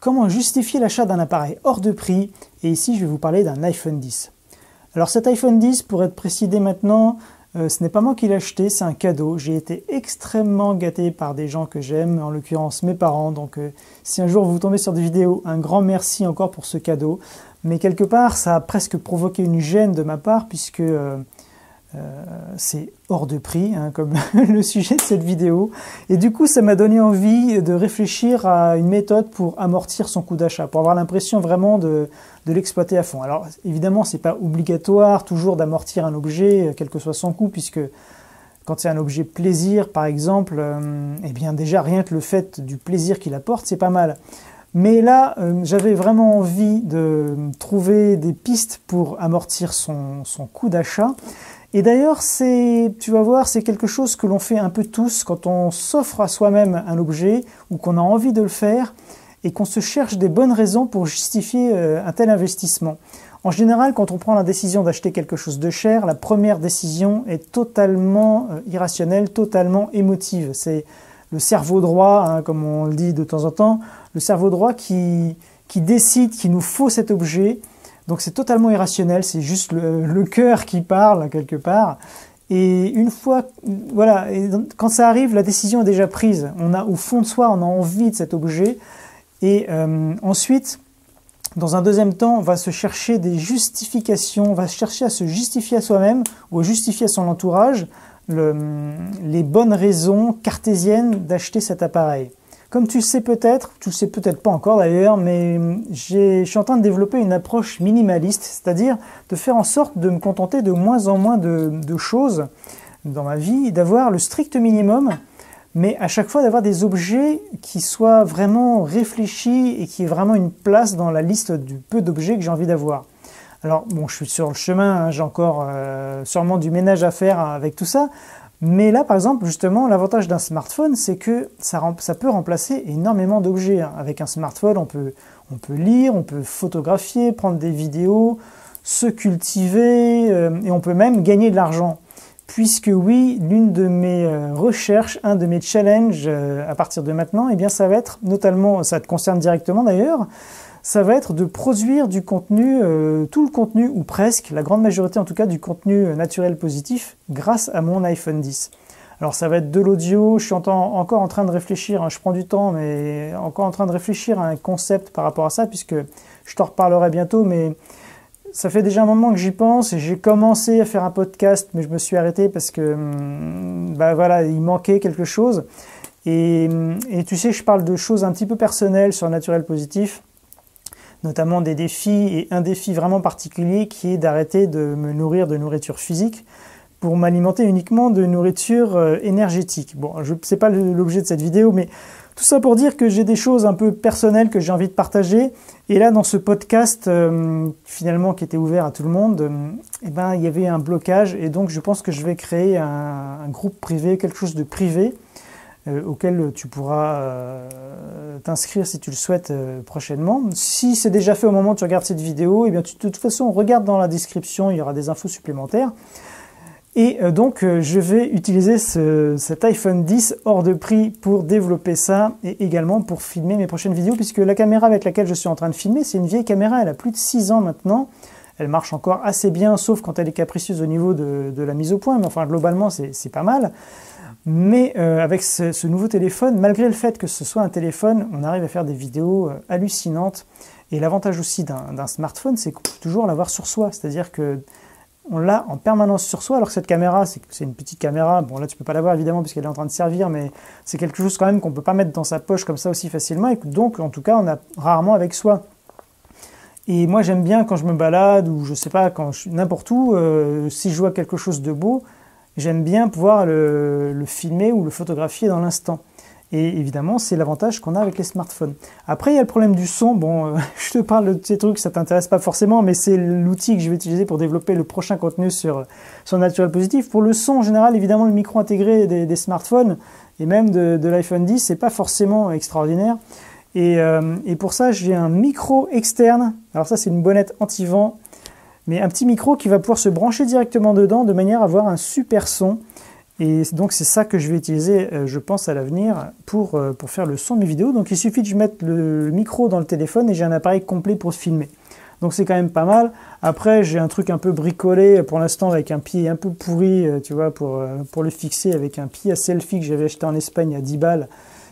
Comment justifier l'achat d'un appareil hors de prix? Et ici, je vais vous parler d'un iPhone X. Alors cet iPhone X, pour être précis dès maintenant, ce n'est pas moi qui l'ai acheté, c'est un cadeau. J'ai été extrêmement gâté par des gens que j'aime, en l'occurrence mes parents. Donc si un jour vous tombez sur des vidéos, un grand merci encore pour ce cadeau. Mais quelque part, ça a presque provoqué une gêne de ma part, puisque c'est hors de prix, hein, comme le sujet de cette vidéo. Et du coup, ça m'a donné envie de réfléchir à une méthode pour amortir son coût d'achat, pour avoir l'impression vraiment de l'exploiter à fond. Alors évidemment, c'est pas obligatoire toujours d'amortir un objet, quel que soit son coût, puisque quand c'est un objet plaisir, par exemple, eh bien déjà rien que le fait du plaisir qu'il apporte, c'est pas mal. Mais là, j'avais vraiment envie de trouver des pistes pour amortir son coût d'achat. Et d'ailleurs, tu vas voir, c'est quelque chose que l'on fait un peu tous quand on s'offre à soi-même un objet ou qu'on a envie de le faire et qu'on se cherche des bonnes raisons pour justifier un tel investissement. En général, quand on prend la décision d'acheter quelque chose de cher, la première décision est totalement irrationnelle, totalement émotive. C'est le cerveau droit, hein, comme on le dit de temps en temps, le cerveau droit qui décide qu'il nous faut cet objet. Donc c'est totalement irrationnel, c'est juste le cœur qui parle quelque part. Et une fois, voilà, et quand ça arrive, la décision est déjà prise. Au fond de soi, on a envie de cet objet. Et ensuite, dans un deuxième temps, on va se chercher des justifications, on va chercher à se justifier à soi-même ou à justifier à son entourage les bonnes raisons cartésiennes d'acheter cet appareil. Comme tu le sais peut-être pas encore d'ailleurs, mais je suis en train de développer une approche minimaliste, c'est-à-dire de faire en sorte de me contenter de moins en moins de choses dans ma vie, d'avoir le strict minimum, mais à chaque fois d'avoir des objets qui soient vraiment réfléchis et qui aient vraiment une place dans la liste du peu d'objets que j'ai envie d'avoir. Alors bon, je suis sur le chemin, hein, j'ai encore sûrement du ménage à faire avec tout ça. Mais là, par exemple, justement, l'avantage d'un smartphone, c'est que ça peut remplacer énormément d'objets. Avec un smartphone, on peut lire, on peut photographier, prendre des vidéos, se cultiver, et on peut même gagner de l'argent. Puisque oui, l'une de mes recherches, un de mes challenges à partir de maintenant, eh bien, ça va être notamment, ça te concerne directement d'ailleurs, ça va être de produire du contenu, tout le contenu ou presque, la grande majorité en tout cas du contenu naturel positif grâce à mon iPhone X. Alors ça va être de l'audio, je suis encore en train de réfléchir, hein, je prends du temps, mais encore en train de réfléchir à un concept par rapport à ça, puisque je t'en reparlerai bientôt, mais ça fait déjà un moment que j'y pense et j'ai commencé à faire un podcast, mais je me suis arrêté parce que voilà, il manquait quelque chose. Et tu sais, je parle de choses un petit peu personnelles sur le naturel positif, notamment des défis, et un défi vraiment particulier qui est d'arrêter de me nourrir de nourriture physique pour m'alimenter uniquement de nourriture énergétique. Bon, c'est pas l'objet de cette vidéo, mais tout ça pour dire que j'ai des choses un peu personnelles que j'ai envie de partager. Et là, dans ce podcast, finalement, qui était ouvert à tout le monde, eh ben, il y avait un blocage, et donc je pense que je vais créer un groupe privé, quelque chose de privé, auquel tu pourras t'inscrire si tu le souhaites prochainement. Si c'est déjà fait au moment où tu regardes cette vidéo, eh bien de toute façon, regarde dans la description, il y aura des infos supplémentaires. Et donc, je vais utiliser cet iPhone X hors de prix pour développer ça et également pour filmer mes prochaines vidéos, puisque la caméra avec laquelle je suis en train de filmer, c'est une vieille caméra, elle a plus de 6 ans maintenant. Elle marche encore assez bien, sauf quand elle est capricieuse au niveau de la mise au point, mais enfin, globalement, c'est pas mal. Mais avec ce nouveau téléphone, malgré le fait que ce soit un téléphone, on arrive à faire des vidéos hallucinantes. Et l'avantage aussi d'un smartphone, c'est qu'on peut toujours l'avoir sur soi. C'est-à-dire que on l'a en permanence sur soi, alors que cette caméra, c'est une petite caméra. Bon, là, tu peux pas l'avoir évidemment puisqu'elle est en train de servir, mais c'est quelque chose quand même qu'on peut pas mettre dans sa poche comme ça aussi facilement. Et donc, en tout cas, on a rarement avec soi. Et moi, j'aime bien quand je me balade ou je sais pas, quand je suis n'importe où, si je vois quelque chose de beau, j'aime bien pouvoir le filmer ou le photographier dans l'instant. Et évidemment, c'est l'avantage qu'on a avec les smartphones. Après, il y a le problème du son. Bon, je te parle de ces trucs, ça t'intéresse pas forcément, mais c'est l'outil que je vais utiliser pour développer le prochain contenu sur Naturel Positif. Pour le son, en général, évidemment, le micro intégré des smartphones et même de l'iPhone X, c'est pas forcément extraordinaire. Et pour ça, j'ai un micro externe. Alors ça, c'est une bonnette anti-vent, mais un petit micro qui va pouvoir se brancher directement dedans de manière à avoir un super son. Et donc c'est ça que je vais utiliser, je pense, à l'avenir pour faire le son de mes vidéos. Donc il suffit que je mette le micro dans le téléphone et j'ai un appareil complet pour filmer. Donc c'est quand même pas mal. Après j'ai un truc un peu bricolé pour l'instant avec un pied un peu pourri, tu vois, pour le fixer avec un pied à selfie que j'avais acheté en Espagne à 10 balles,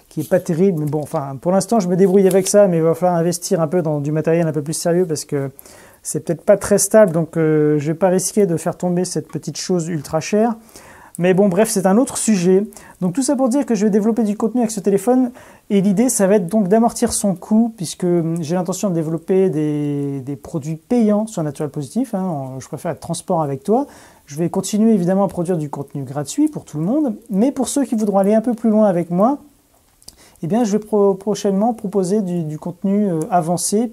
qui est pas terrible. Mais bon, enfin pour l'instant je me débrouille avec ça, mais il va falloir investir un peu dans du matériel un peu plus sérieux parce que c'est peut-être pas très stable. Donc je vais pas risquer de faire tomber cette petite chose ultra chère. Mais bon, bref, c'est un autre sujet. Donc tout ça pour dire que je vais développer du contenu avec ce téléphone. Et l'idée, ça va être donc d'amortir son coût, puisque j'ai l'intention de développer des produits payants sur Naturel Positif. Hein. Je préfère être transparent avec toi. Je vais continuer évidemment à produire du contenu gratuit pour tout le monde. Mais pour ceux qui voudront aller un peu plus loin avec moi, eh bien, je vais prochainement proposer du contenu avancé,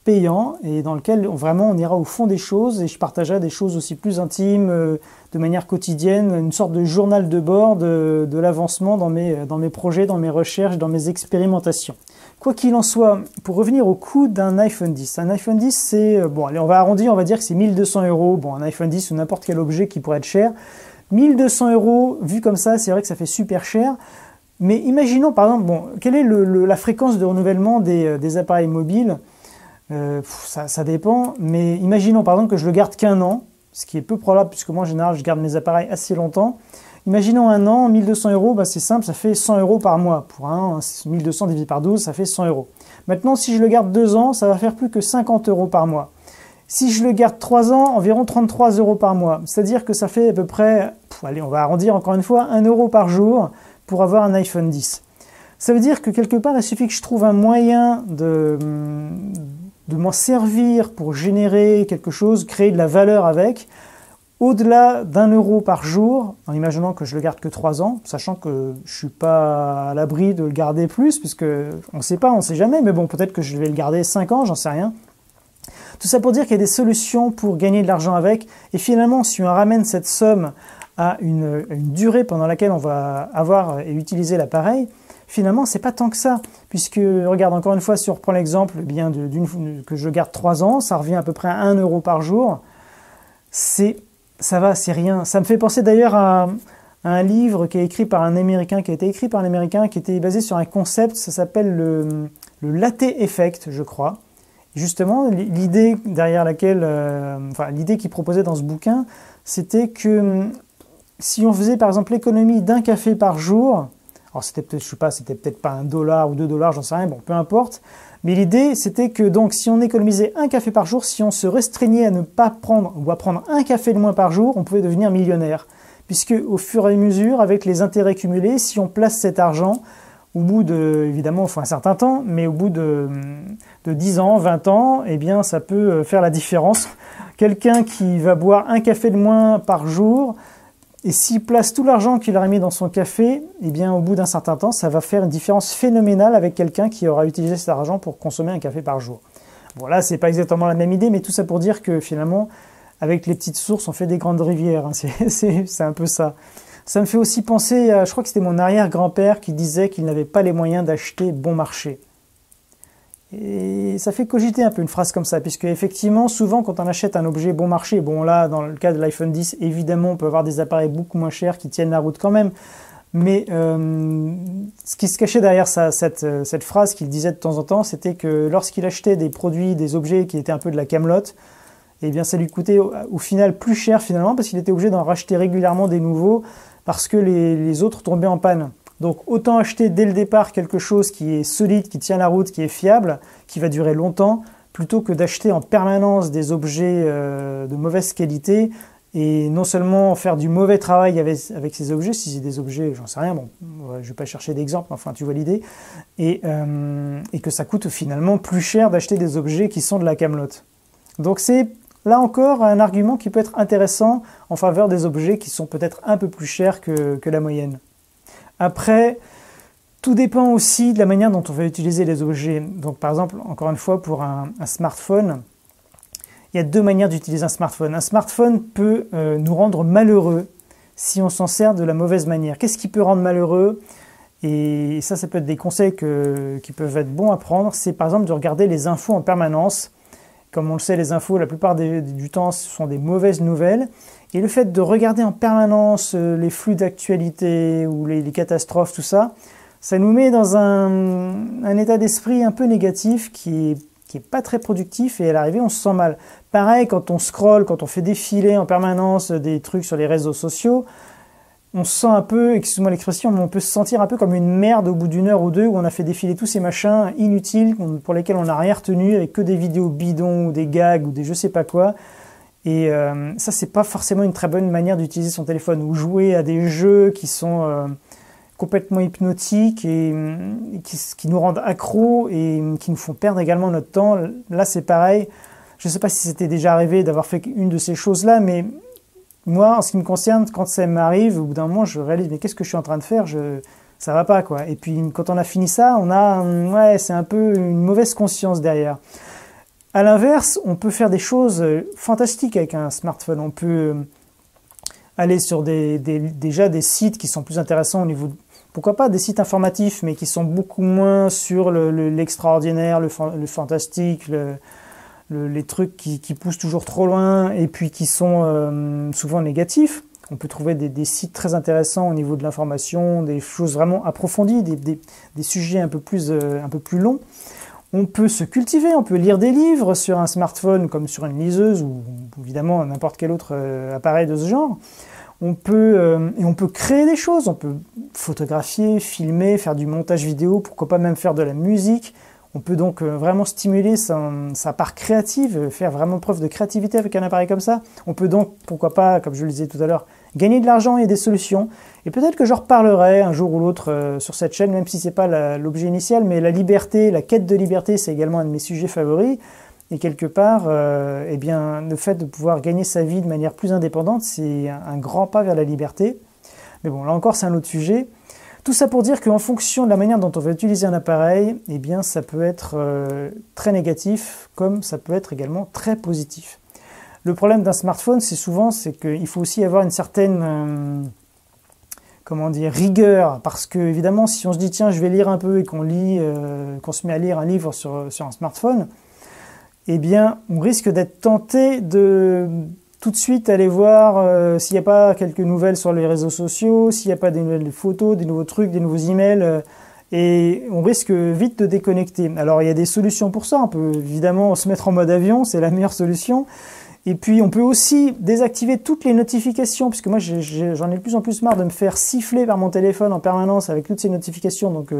payant, et dans lequel vraiment on ira au fond des choses et je partagerai des choses aussi plus intimes de manière quotidienne, une sorte de journal de bord de l'avancement dans mes projets, dans mes recherches, dans mes expérimentations. Quoi qu'il en soit, pour revenir au coût d'un iPhone X, un iPhone X c'est, bon allez on va arrondir, on va dire que c'est 1200 €, bon un iPhone X ou n'importe quel objet qui pourrait être cher, 1200 € vu comme ça c'est vrai que ça fait super cher. Mais imaginons par exemple, bon, quelle est la fréquence de renouvellement des appareils mobiles? Ça dépend, mais imaginons par exemple que je le garde qu'un an, ce qui est peu probable puisque moi en général je garde mes appareils assez longtemps. Imaginons un an, 1200 €, bah, c'est simple, ça fait 100 € par mois. Pour un 1200 divisé par 12, ça fait 100 €. Maintenant, si je le garde 2 ans, ça va faire plus que 50 € par mois. Si je le garde 3 ans, environ 33 € par mois. C'est-à-dire que ça fait à peu près, allez, on va arrondir encore une fois, 1 € par jour pour avoir un iPhone X. Ça veut dire que quelque part, il suffit que je trouve un moyen de m'en servir pour générer quelque chose, créer de la valeur avec, au-delà d'1 € par jour, en imaginant que je le garde que 3 ans, sachant que je suis pas à l'abri de le garder plus, puisque on ne sait pas, on ne sait jamais, mais bon, peut-être que je vais le garder 5 ans, j'en sais rien. Tout ça pour dire qu'il y a des solutions pour gagner de l'argent avec, et finalement, si on ramène cette somme à une durée pendant laquelle on va avoir et utiliser l'appareil, finalement, c'est pas tant que ça, puisque, regarde, encore une fois, si on reprend l'exemple bien que je garde 3 ans, ça revient à peu près à 1 € par jour, ça va, c'est rien. Ça me fait penser d'ailleurs à un livre qui est écrit par un Américain, qui était basé sur un concept, ça s'appelle le latte effect, je crois. Justement, l'idée derrière laquelle, l'idée qu'il proposait dans ce bouquin, c'était que si on faisait par exemple l'économie d'un café par jour, alors c'était peut-être, je sais pas, c'était peut-être pas 1 $ ou 2 $, j'en sais rien, bon, peu importe. Mais l'idée, c'était que donc si on économisait un café par jour, si on se restreignait à ne pas prendre ou à prendre un café de moins par jour, on pouvait devenir millionnaire. Puisque au fur et à mesure, avec les intérêts cumulés, si on place cet argent, au bout de, évidemment, il faut un certain temps, mais au bout de 10 ans, 20 ans, eh bien, ça peut faire la différence. Quelqu'un qui va boire un café de moins par jour, et s'il place tout l'argent qu'il aurait mis dans son café, eh bien, au bout d'un certain temps, ça va faire une différence phénoménale avec quelqu'un qui aura utilisé cet argent pour consommer un café par jour. Bon, là, c'est pas exactement la même idée, mais tout ça pour dire que finalement, avec les petites sources, on fait des grandes rivières. Hein. C'est un peu ça. Ça me fait aussi penser à, je crois que c'était mon arrière-grand-père qui disait qu'il n'avait pas les moyens d'acheter bon marché. Et ça fait cogiter un peu une phrase comme ça, puisque effectivement, souvent, quand on achète un objet bon marché, bon là, dans le cas de l'iPhone X, évidemment, on peut avoir des appareils beaucoup moins chers qui tiennent la route quand même, mais ce qui se cachait derrière cette phrase qu'il disait de temps en temps, c'était que lorsqu'il achetait des produits, des objets qui étaient un peu de la camelote, eh bien ça lui coûtait au final plus cher finalement, parce qu'il était obligé d'en racheter régulièrement des nouveaux, parce que les autres tombaient en panne. Donc autant acheter dès le départ quelque chose qui est solide, qui tient la route, qui est fiable, qui va durer longtemps, plutôt que d'acheter en permanence des objets de mauvaise qualité et non seulement faire du mauvais travail avec ces objets, si c'est des objets, j'en sais rien, bon, je ne vais pas chercher d'exemple, enfin tu vois l'idée, et que ça coûte finalement plus cher d'acheter des objets qui sont de la camelote. Donc c'est là encore un argument qui peut être intéressant en faveur des objets qui sont peut-être un peu plus chers que la moyenne. Après, tout dépend aussi de la manière dont on va utiliser les objets. Donc par exemple, encore une fois, pour un smartphone, il y a 2 manières d'utiliser un smartphone. Un smartphone peut nous rendre malheureux si on s'en sert de la mauvaise manière. Qu'est-ce qui peut rendre malheureux? Et ça peut être des conseils qui peuvent être bons à prendre. C'est par exemple de regarder les infos en permanence comme on le sait, les infos, la plupart du temps, ce sont des mauvaises nouvelles. Et le fait de regarder en permanence les flux d'actualité ou les catastrophes, tout ça, ça nous met dans un état d'esprit un peu négatif qui est pas très productif, et à l'arrivée, on se sent mal. Pareil, quand on scrolle, quand on fait défiler en permanence des trucs sur les réseaux sociaux, on se sent un peu, excuse-moi l'expression, mais on peut se sentir un peu comme une merde au bout d'une heure ou deux où on a fait défiler tous ces machins inutiles pour lesquels on n'a rien retenu, avec que des vidéos bidons ou des gags ou des je sais pas quoi. Et ça, c'est pas forcément une très bonne manière d'utiliser son téléphone, ou jouer à des jeux qui sont complètement hypnotiques et qui nous rendent accros et qui nous font perdre également notre temps. Là, c'est pareil. Je ne sais pas si c'était déjà arrivé d'avoir fait une de ces choses-là, mais moi, en ce qui me concerne, quand ça m'arrive, au bout d'un moment, je réalise, mais qu'est-ce que je suis en train de faire? Ça va pas, quoi. Et puis, quand on a fini ça, ouais, c'est un peu une mauvaise conscience derrière. À l'inverse, on peut faire des choses fantastiques avec un smartphone. On peut aller sur déjà des sites qui sont plus intéressants au niveau, pourquoi pas des sites informatifs, mais qui sont beaucoup moins sur l'extraordinaire, le fantastique, les trucs qui poussent toujours trop loin et puis qui sont souvent négatifs. On peut trouver des sites très intéressants au niveau de l'information, des choses vraiment approfondies, des sujets un peu plus longs. On peut se cultiver, on peut lire des livres sur un smartphone comme sur une liseuse ou évidemment n'importe quel autre appareil de ce genre. On peut créer des choses, on peut photographier, filmer, faire du montage vidéo, pourquoi pas même faire de la musique. On peut donc vraiment stimuler sa part créative, faire vraiment preuve de créativité avec un appareil comme ça. On peut donc, pourquoi pas, comme je le disais tout à l'heure, gagner de l'argent et des solutions. Et peut-être que j'en reparlerai un jour ou l'autre sur cette chaîne, même si c'est pas l'objet initial, mais la liberté, la quête de liberté, c'est également un de mes sujets favoris. Et quelque part, eh bien, le fait de pouvoir gagner sa vie de manière plus indépendante, c'est un grand pas vers la liberté. Mais bon, là encore, c'est un autre sujet. Tout ça pour dire qu'en fonction de la manière dont on va utiliser un appareil, eh bien, ça peut être très négatif, comme ça peut être également très positif. Le problème d'un smartphone, c'est qu'il faut aussi avoir une certaine rigueur, parce que évidemment, si on se dit tiens, je vais lire un peu et qu'on se met à lire un livre sur un smartphone, eh bien, on risque d'être tenté de tout de suite aller voir s'il n'y a pas quelques nouvelles sur les réseaux sociaux, s'il n'y a pas des nouvelles photos, des nouveaux trucs, des nouveaux emails, et on risque vite de déconnecter. Alors il y a des solutions pour ça, on peut évidemment se mettre en mode avion, c'est la meilleure solution. Et puis on peut aussi désactiver toutes les notifications, puisque moi j'en ai de plus en plus marre de me faire siffler par mon téléphone en permanence avec toutes ces notifications. Donc,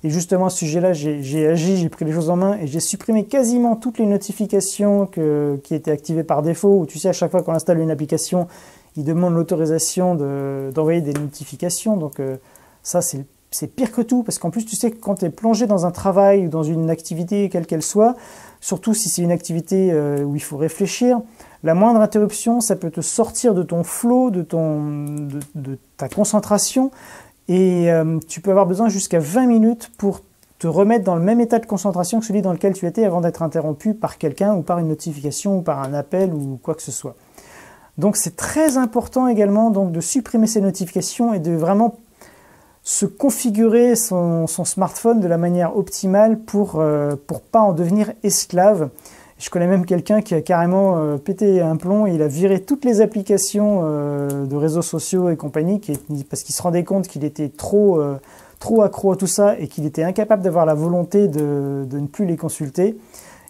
et justement à ce sujet-là, j'ai agi, j'ai pris les choses en main et j'ai supprimé quasiment toutes les notifications qui étaient activées par défaut. Où tu sais, à chaque fois qu'on installe une application, il demande l'autorisation d'envoyer des notifications. Donc ça c'est pire que tout, parce qu'en plus tu sais que quand tu es plongé dans un travail ou dans une activité quelle qu'elle soit, surtout si c'est une activité où il faut réfléchir, la moindre interruption, ça peut te sortir de ton flow, de ta concentration, et tu peux avoir besoin jusqu'à 20 minutes pour te remettre dans le même état de concentration que celui dans lequel tu étais avant d'être interrompu par quelqu'un ou par une notification ou par un appel ou quoi que ce soit. Donc c'est très important également donc, de supprimer ces notifications et de vraiment se configurer son smartphone de la manière optimale pour pas en devenir esclave. Je connais même quelqu'un qui a carrément pété un plomb et il a viré toutes les applications de réseaux sociaux et compagnie parce qu'il se rendait compte qu'il était trop accro à tout ça et qu'il était incapable d'avoir la volonté de ne plus les consulter.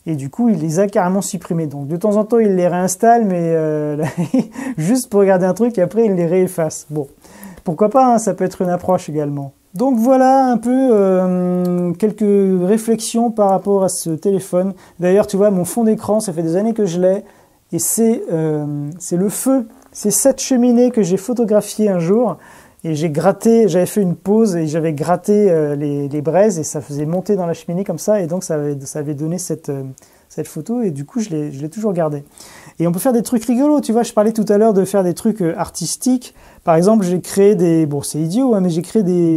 Et du coup, il les a carrément supprimés. Donc de temps en temps, il les réinstalle, mais juste pour regarder un truc et après, il les réefface. Bon. Pourquoi pas, hein, ça peut être une approche également. Donc voilà un peu quelques réflexions par rapport à ce téléphone. D'ailleurs, tu vois, mon fond d'écran, ça fait des années que je l'ai, et c'est le feu. C'est cette cheminée que j'ai photographiée un jour, et j'avais fait une pause, et j'avais gratté les braises, et ça faisait monter dans la cheminée comme ça, et donc ça avait donné cette photo, et du coup, je l'ai toujours gardée. Et on peut faire des trucs rigolos, tu vois, je parlais tout à l'heure de faire des trucs artistiques. Par exemple, j'ai créé bon c'est idiot, hein, mais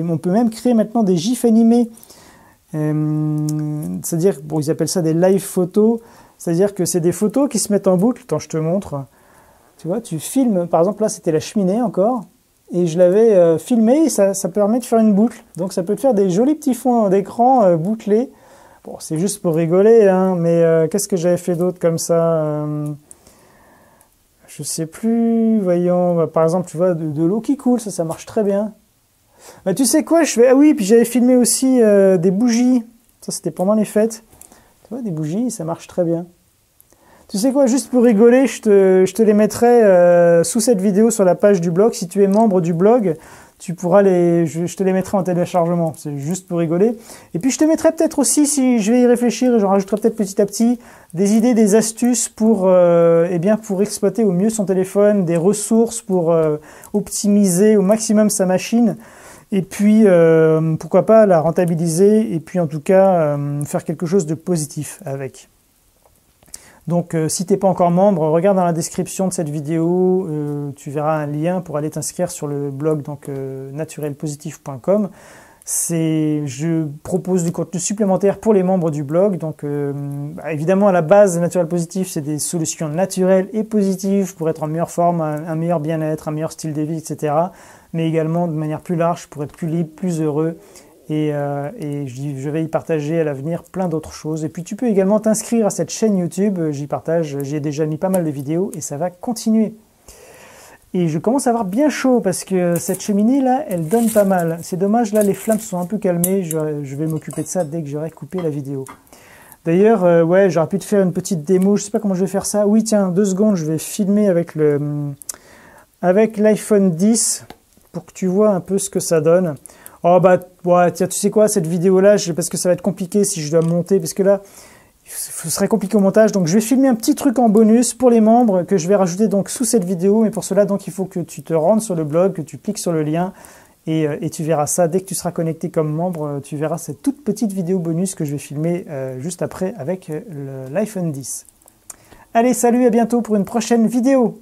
on peut même créer maintenant des gifs animés. C'est-à-dire, bon, ils appellent ça des live photos. C'est-à-dire que c'est des photos qui se mettent en boucle. Attends, je te montre. Tu vois, tu filmes, par exemple là c'était la cheminée encore, et je l'avais filmé, et ça permet de faire une boucle. Donc ça peut te faire des jolis petits fonds d'écran bouclés. Bon, c'est juste pour rigoler, hein, mais qu'est-ce que j'avais fait d'autre comme ça je sais plus, voyons, bah, par exemple, tu vois, de l'eau qui coule, ça marche très bien. Bah, tu sais quoi, ah oui, puis j'avais filmé aussi des bougies, ça c'était pendant les fêtes. Tu vois, des bougies, ça marche très bien. Tu sais quoi, juste pour rigoler, je te les mettrai sous cette vidéo sur la page du blog. Si tu es membre du blog, tu pourras je te les mettrai en téléchargement. C'est juste pour rigoler. Et puis je te mettrai peut-être aussi, si je vais y réfléchir, et j'en rajouterai peut-être petit à petit, des idées, des astuces pour, pour exploiter au mieux son téléphone, des ressources pour optimiser au maximum sa machine. Et puis, pourquoi pas la rentabiliser et puis en tout cas faire quelque chose de positif avec. Donc si tu n'es pas encore membre, regarde dans la description de cette vidéo, tu verras un lien pour aller t'inscrire sur le blog donc naturelpositif.com. Je propose du contenu supplémentaire pour les membres du blog. Donc évidemment à la base, Naturel Positif, c'est des solutions naturelles et positives pour être en meilleure forme, un meilleur bien-être, un meilleur style de vie, etc. Mais également de manière plus large pour être plus libre, plus heureux. Et je vais y partager à l'avenir plein d'autres choses. Et puis tu peux également t'inscrire à cette chaîne YouTube, j'y ai déjà mis pas mal de vidéos et ça va continuer. Et je commence à avoir bien chaud parce que cette cheminée là, elle donne pas mal. C'est dommage, là les flammes sont un peu calmées, je vais m'occuper de ça dès que j'aurai coupé la vidéo. D'ailleurs, ouais, j'aurais pu te faire une petite démo, je sais pas comment je vais faire ça. Oui tiens, 2 secondes, je vais filmer avec l'iPhone 10 pour que tu vois un peu ce que ça donne. Oh bah ouais, tiens, tu sais quoi, cette vidéo là, parce que ça va être compliqué si je dois monter, parce que là, ce serait compliqué au montage, donc je vais filmer un petit truc en bonus pour les membres que je vais rajouter donc sous cette vidéo, mais pour cela donc il faut que tu te rendes sur le blog, que tu cliques sur le lien et tu verras ça. Dès que tu seras connecté comme membre, tu verras cette toute petite vidéo bonus que je vais filmer juste après avec l'iPhone 10. Allez, salut, à bientôt pour une prochaine vidéo.